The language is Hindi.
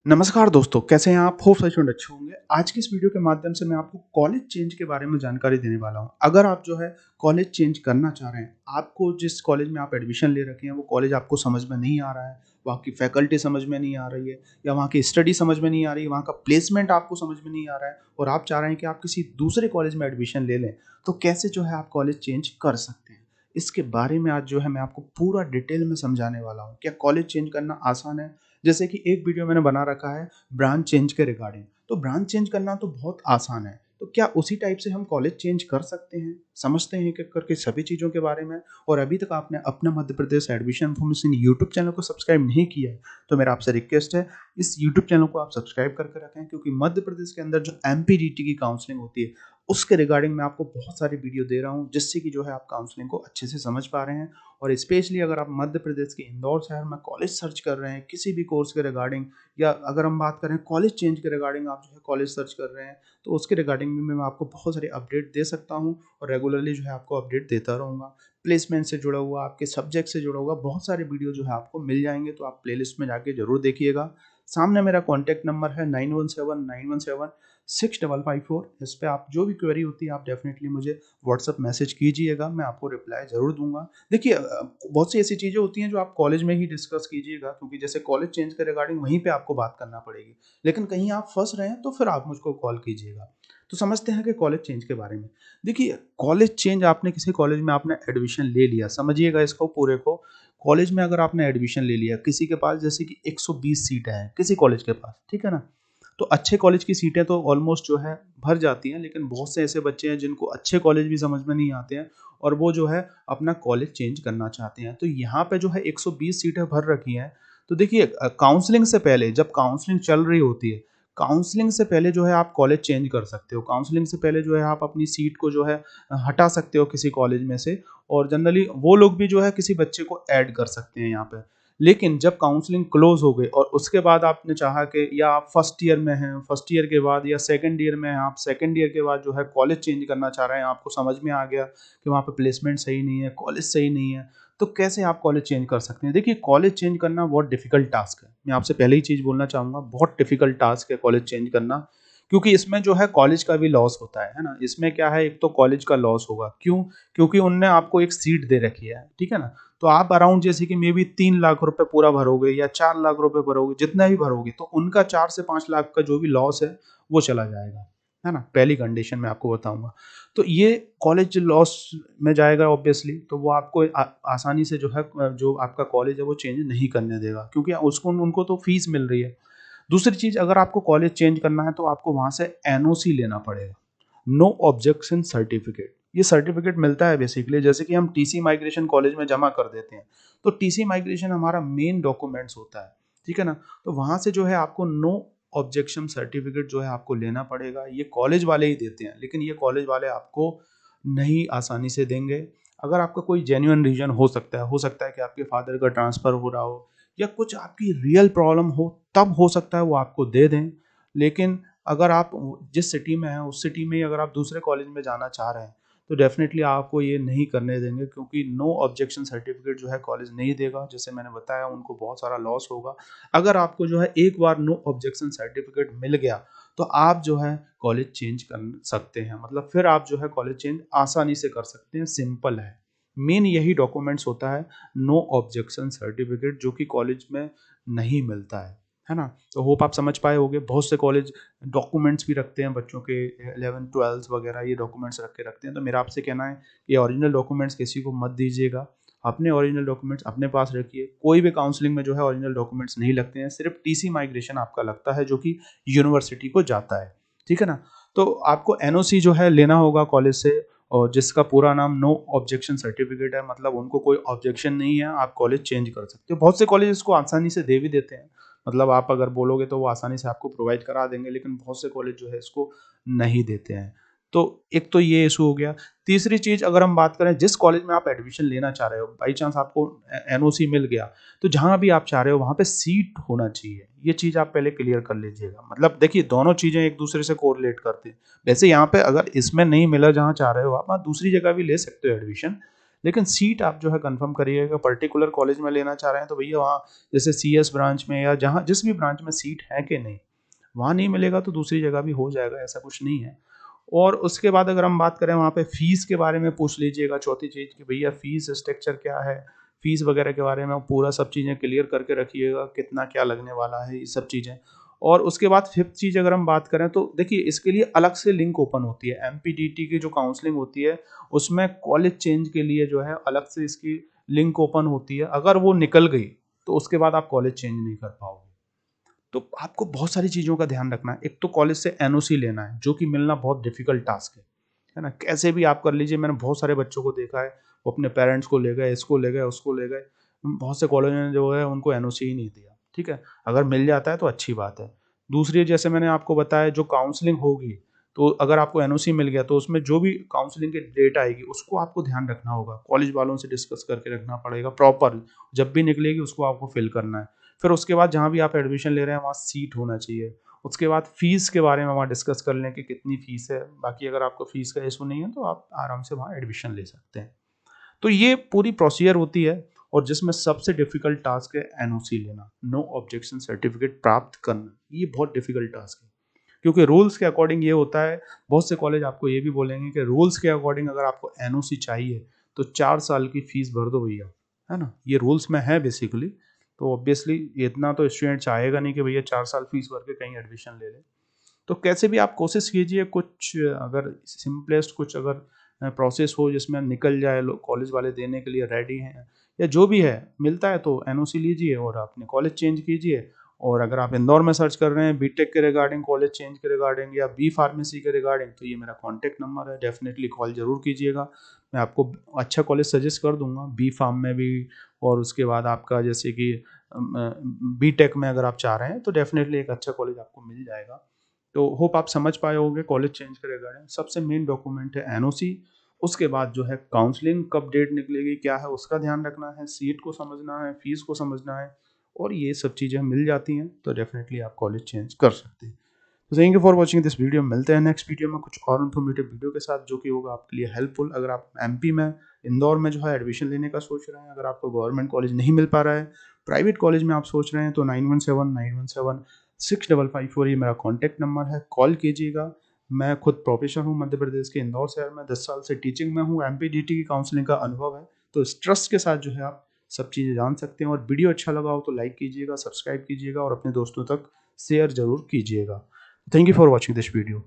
नमस्कार दोस्तों, कैसे हैं आप? होप सभी अच्छे होंगे। आज की इस वीडियो के माध्यम से मैं आपको कॉलेज चेंज के बारे में जानकारी देने वाला हूँ। अगर आप जो है कॉलेज चेंज करना चाह रहे हैं, आपको जिस कॉलेज में आप एडमिशन ले रखे हैं वो कॉलेज आपको समझ में नहीं आ रहा है, वहाँ की फैकल्टी समझ में नहीं आ रही है या वहाँ की स्टडी समझ में नहीं आ रही है, वहाँ का प्लेसमेंट आपको समझ में नहीं आ रहा है और आप चाह रहे हैं कि आप किसी दूसरे कॉलेज में एडमिशन ले लें, तो कैसे जो है आप कॉलेज चेंज कर सकते हैं? इसके बारे में आज जो है मैं आपको पूरा डिटेल में समझाने वाला हूँ। क्या कॉलेज चेंज करना आसान है? जैसे कि एक वीडियो मैंने बना रखा है ब्रांच चेंज के रिगार्डिंग। तो ब्रांच चेंज करना तो बहुत आसान है। तो क्या उसी टाइप से हम कॉलेज चेंज कर सकते हैं? समझते हैं एक-एक करके सभी चीज़ों के बारे में। और अभी तक आपने अपना Madhya Pradesh admission information YouTube channel को सब्सक्राइब नहीं किया है, तो मेरा आपसे रिक्वेस्ट है इस यूट्यूब चैनल को आप सब्सक्राइब करके रखें, क्योंकि मध्य प्रदेश के अंदर जो एमपीडीटी की काउंसलिंग होती है, उसके रिगार्डिंग मैं आपको बहुत सारी वीडियो दे रहा हूँ, जिससे कि जो है आप काउंसलिंग को अच्छे से समझ पा रहे हैं। और स्पेशली अगर आप मध्य प्रदेश के इंदौर शहर में कॉलेज सर्च कर रहे हैं, किसी भी कोर्स के रिगार्डिंग, या अगर हम बात करें कॉलेज चेंज के रिगार्डिंग, आप जो है कॉलेज सर्च कर रहे हैं, तो उसके रिगार्डिंग भी मैं आपको बहुत सारे अपडेट दे सकता हूँ और रेगुलरली जो है आपको अपडेट देता रहूँगा। प्लेसमेंट से जुड़ा हुआ, आपके सब्जेक्ट से जुड़ा हुआ बहुत सारे वीडियो जो है आपको मिल जाएँगे, तो आप प्लेलिस्ट में जाके ज़रूर देखिएगा। सामने मेरा कॉन्टैक्ट नंबर है 9179176554। इस पे आप जो भी क्वेरी होती है आप डेफ़िनेटली मुझे व्हाट्सएप मैसेज कीजिएगा, मैं आपको रिप्लाई ज़रूर दूँगा। देखिए बहुत सी ऐसी चीज़ें होती हैं जो आप कॉलेज में ही डिस्कस कीजिएगा, क्योंकि जैसे कॉलेज चेंज के रिगार्डिंग वहीं पे आपको बात करना पड़ेगी। लेकिन कहीं आप फँस रहे हैं तो फिर आप मुझको कॉल कीजिएगा। तो समझते हैं कि कॉलेज चेंज के बारे में। देखिए, कॉलेज चेंज आपने किसी कॉलेज में आपने एडमिशन ले लिया, समझिएगा इसको पूरे को। कॉलेज में अगर आपने एडमिशन ले लिया, किसी के पास जैसे कि 120 सीटें हैं किसी कॉलेज के पास, ठीक है ना? तो अच्छे कॉलेज की सीटें तो ऑलमोस्ट जो है भर जाती हैं, लेकिन बहुत से ऐसे बच्चे हैं जिनको अच्छे कॉलेज भी समझ में नहीं आते हैं और वो जो है अपना कॉलेज चेंज करना चाहते हैं। तो यहाँ पे जो है 120 सीटें भर रखी हैं। तो देखिए काउंसलिंग से पहले, जब काउंसलिंग चल रही होती है, काउंसलिंग से पहले जो है आप कॉलेज चेंज कर सकते हो। काउंसलिंग से पहले जो है आप अपनी सीट को जो है हटा सकते हो किसी कॉलेज में से, और जनरली वो लोग भी जो है किसी बच्चे को ऐड कर सकते हैं यहाँ पे। लेकिन जब काउंसलिंग क्लोज हो गई और उसके बाद आपने चाहा कि, या आप फर्स्ट ईयर में हैं, फर्स्ट ईयर के बाद या सेकंड ईयर में हैं, आप सेकंड ईयर के बाद जो है कॉलेज चेंज करना चाह रहे हैं, आपको समझ में आ गया कि वहाँ पे प्लेसमेंट सही नहीं है, कॉलेज सही नहीं है, तो कैसे आप कॉलेज चेंज कर सकते हैं? देखिए, कॉलेज चेंज करना बहुत डिफिकल्ट टास्क है। मैं आपसे पहले ही चीज़ बोलना चाहूँगा, बहुत डिफिकल्ट टास्क है कॉलेज चेंज करना, क्योंकि इसमें जो है कॉलेज का भी लॉस होता है ना? इसमें क्या है, एक तो कॉलेज का लॉस होगा, क्यों? क्योंकि उनने आपको एक सीट दे रखी है, ठीक है ना? तो आप अराउंड जैसे कि मे बी 3 लाख रुपए पूरा भरोगे या 4 लाख रुपए भरोगे, जितना भी भरोगे, तो उनका 4 से 5 लाख का जो भी लॉस है, वो चला जाएगा, है ना? पहली कंडीशन मैं आपको बताऊँगा। तो ये कॉलेज लॉस में जाएगा ऑब्वियसली, तो वो आपको आसानी से जो है जो आपका कॉलेज है वो चेंज नहीं करने देगा, क्योंकि उसको उनको तो फीस मिल रही है। दूसरी चीज़, अगर आपको कॉलेज चेंज करना है तो आपको वहाँ से एनओसी लेना पड़ेगा, नो ऑब्जेक्शन सर्टिफिकेट। ये सर्टिफिकेट मिलता है बेसिकली, जैसे कि हम टीसी माइग्रेशन कॉलेज में जमा कर देते हैं, तो टीसी माइग्रेशन हमारा मेन डॉक्यूमेंट्स होता है, ठीक है ना? तो वहाँ से जो है आपको नो ऑब्जेक्शन सर्टिफिकेट जो है आपको लेना पड़ेगा। ये कॉलेज वाले ही देते हैं, लेकिन ये कॉलेज वाले आपको नहीं आसानी से देंगे। अगर आपका कोई जेन्युइन रीज़न हो सकता है कि आपके फादर का ट्रांसफ़र हो रहा हो या कुछ आपकी रियल प्रॉब्लम हो, तब हो सकता है वो आपको दे दें। लेकिन अगर आप जिस सिटी में हैं, उस सिटी में ही अगर आप दूसरे कॉलेज में जाना चाह रहे हैं, तो डेफ़िनेटली आपको ये नहीं करने देंगे, क्योंकि नो ऑब्जेक्शन सर्टिफिकेट जो है कॉलेज नहीं देगा। जैसे मैंने बताया, उनको बहुत सारा लॉस होगा। अगर आपको जो है एक बार नो ऑब्जेक्शन सर्टिफिकेट मिल गया, तो आप जो है कॉलेज चेंज कर सकते हैं। मतलब फिर आप जो है कॉलेज चेंज आसानी से कर सकते हैं, सिंपल है। मेन यही डॉक्यूमेंट्स होता है, नो ऑब्जेक्शन सर्टिफिकेट, जो कि कॉलेज में नहीं मिलता है ना? तो होप आप समझ पाए होंगे। बहुत से कॉलेज डॉक्यूमेंट्स भी रखते हैं बच्चों के, 11th-12th वगैरह ये डॉक्यूमेंट्स रख के रखते हैं। तो मेरा आपसे कहना है कि ओरिजिनल डॉक्यूमेंट्स किसी को मत दीजिएगा। अपने ओरिजिनल डॉक्यूमेंट्स अपने पास रखिए। कोई भी काउंसलिंग में जो है ओरिजिनल डॉक्यूमेंट्स नहीं लगते हैं, सिर्फ टीसी माइग्रेशन आपका लगता है, जो कि यूनिवर्सिटी को जाता है, ठीक है ना? तो आपको एनओसी जो है लेना होगा कॉलेज से, और जिसका पूरा नाम नो ऑब्जेक्शन सर्टिफिकेट है, मतलब उनको कोई ऑब्जेक्शन नहीं है, आप कॉलेज चेंज कर सकते हो। बहुत से कॉलेज इसको आसानी से दे भी देते हैं, मतलब आप अगर बोलोगे तो वो आसानी से आपको प्रोवाइड करा देंगे, लेकिन बहुत से कॉलेज जो है इसको नहीं देते हैं। तो एक तो ये इशू हो गया। तीसरी चीज़, अगर हम बात करें जिस कॉलेज में आप एडमिशन लेना चाह रहे हो, बाई चांस आपको एनओसी मिल गया, तो जहाँ भी आप चाह रहे हो वहाँ पे सीट होना चाहिए। ये चीज़ आप पहले क्लियर कर लीजिएगा। मतलब देखिए, दोनों चीज़ें एक दूसरे से कोरिलेट करती हैं। वैसे यहाँ पे अगर इसमें नहीं मिला जहाँ चाह रहे हो आप, दूसरी जगह भी ले सकते हो एडमिशन, लेकिन सीट आप जो है कंफर्म करिएगा। पर्टिकुलर कॉलेज में लेना चाह रहे हैं तो भैया वहाँ जैसे CS ब्रांच में या जहाँ जिस भी ब्रांच में सीट है कि नहीं, वहाँ नहीं मिलेगा तो दूसरी जगह भी हो जाएगा, ऐसा कुछ नहीं है। और उसके बाद अगर हम बात करें वहाँ पे फ़ीस के बारे में पूछ लीजिएगा, चौथी चीज़ कि भैया फ़ीस स्ट्रक्चर क्या है, फ़ीस वगैरह के बारे में पूरा सब चीज़ें क्लियर करके रखिएगा, कितना क्या लगने वाला है, ये सब चीज़ें। और उसके बाद फिफ्थ चीज़ अगर हम बात करें तो देखिए इसके लिए अलग से लिंक ओपन होती है। MPDT की जो काउंसलिंग होती है उसमें कॉलेज चेंज के लिए जो है अलग से इसकी लिंक ओपन होती है। अगर वो निकल गई तो उसके बाद आप कॉलेज चेंज नहीं कर पाओगे। तो आपको बहुत सारी चीज़ों का ध्यान रखना है। एक तो कॉलेज से NOC लेना है, जो कि मिलना बहुत डिफ़िकल्ट टास्क है ना? कैसे भी आप कर लीजिए, मैंने बहुत सारे बच्चों को देखा है, वो अपने पेरेंट्स को ले गए, इसको ले गए, उसको ले गए। बहुत से कॉलेज ने जो है उनको NOC ही नहीं दिया, ठीक है? अगर मिल जाता है तो अच्छी बात है। दूसरी जैसे मैंने आपको बताया जो काउंसलिंग होगी, तो अगर आपको NOC मिल गया तो उसमें जो भी काउंसलिंग की डेट आएगी, उसको आपको ध्यान रखना होगा। कॉलेज वालों से डिस्कस करके रखना पड़ेगा प्रॉपर, जब भी निकलेगी उसको आपको फिल करना है। फिर उसके बाद जहाँ भी आप एडमिशन ले रहे हैं वहाँ सीट होना चाहिए। उसके बाद फ़ीस के बारे में वहाँ डिस्कस कर लें कि कितनी फ़ीस है। बाकी अगर आपको फ़ीस का इशू नहीं है तो आप आराम से वहाँ एडमिशन ले सकते हैं। तो ये पूरी प्रोसीजर होती है और जिसमें सबसे डिफ़िकल्ट टास्क है NOC लेना, नो ऑब्जेक्शन सर्टिफ़िकेट प्राप्त करना। ये बहुत डिफ़िकल्ट टास्क है। क्योंकि रूल्स के अकॉर्डिंग ये होता है, बहुत से कॉलेज आपको ये भी बोलेंगे कि रूल्स के अकॉर्डिंग अगर आपको NOC चाहिए तो 4 साल की फ़ीस भर दो भैया, है ना? ये रूल्स में है बेसिकली। तो ऑब्वियसली इतना तो स्टूडेंट चाहेगा नहीं कि भैया 4 साल फ़ीस भर के कहीं एडमिशन ले ले। तो कैसे भी आप कोशिश कीजिए कुछ अगर सिंपलेस्ट कुछ अगर प्रोसेस हो जिसमें निकल जाए, लोग कॉलेज वाले देने के लिए रेडी हैं या जो भी है मिलता है तो NOC लीजिए और अपने कॉलेज चेंज कीजिए। और अगर आप इंदौर में सर्च कर रहे हैं बीटेक के रिगार्डिंग, कॉलेज चेंज के रिगार्डिंग या बी फार्मेसी के रिगार्डिंग, तो ये मेरा कॉन्टैक्ट नंबर है, डेफिनेटली कॉल ज़रूर कीजिएगा। मैं आपको अच्छा कॉलेज सजेस्ट कर दूँगा बी फार्म में भी। और उसके बाद आपका जैसे कि बीटेक में अगर आप चाह रहे हैं तो डेफिनेटली एक अच्छा कॉलेज आपको मिल जाएगा। तो होप आप समझ पाए होंगे कॉलेज चेंज के रिगार्डिंग। सबसे मेन डॉक्यूमेंट है NOC। उसके बाद जो है काउंसलिंग कब डेट निकलेगी, क्या है उसका ध्यान रखना है, सीट को समझना है, फीस को समझना है और ये सब चीज़ें मिल जाती हैं तो डेफिनेटली आप कॉलेज चेंज कर सकते हैं। तो thank you for watching this video. मिलते हैं नेक्स्ट वीडियो में कुछ और इन्फॉर्मेटिव वीडियो के साथ जो कि होगा आपके लिए हेल्पफुल। अगर आप MP में इंदौर में जो है एडमिशन लेने का सोच रहे हैं, अगर आपको गवर्नमेंट कॉलेज नहीं मिल पा रहा है, प्राइवेट कॉलेज में आप सोच रहे हैं तो 9179176554 ये मेरा कॉन्टैक्ट नंबर है, कॉल कीजिएगा। मैं खुद प्रोफेसर हूँ मध्य प्रदेश के इंदौर शहर में, 10 साल से टीचिंग में हूँ, MPDT की काउंसलिंग का अनुभव है। तो इस ट्रस्ट के साथ जो है आप सब चीज़ें जान सकते हैं। और वीडियो अच्छा लगा हो तो लाइक कीजिएगा, सब्सक्राइब कीजिएगा और अपने दोस्तों तक शेयर ज़रूर कीजिएगा। Thank you for watching this video.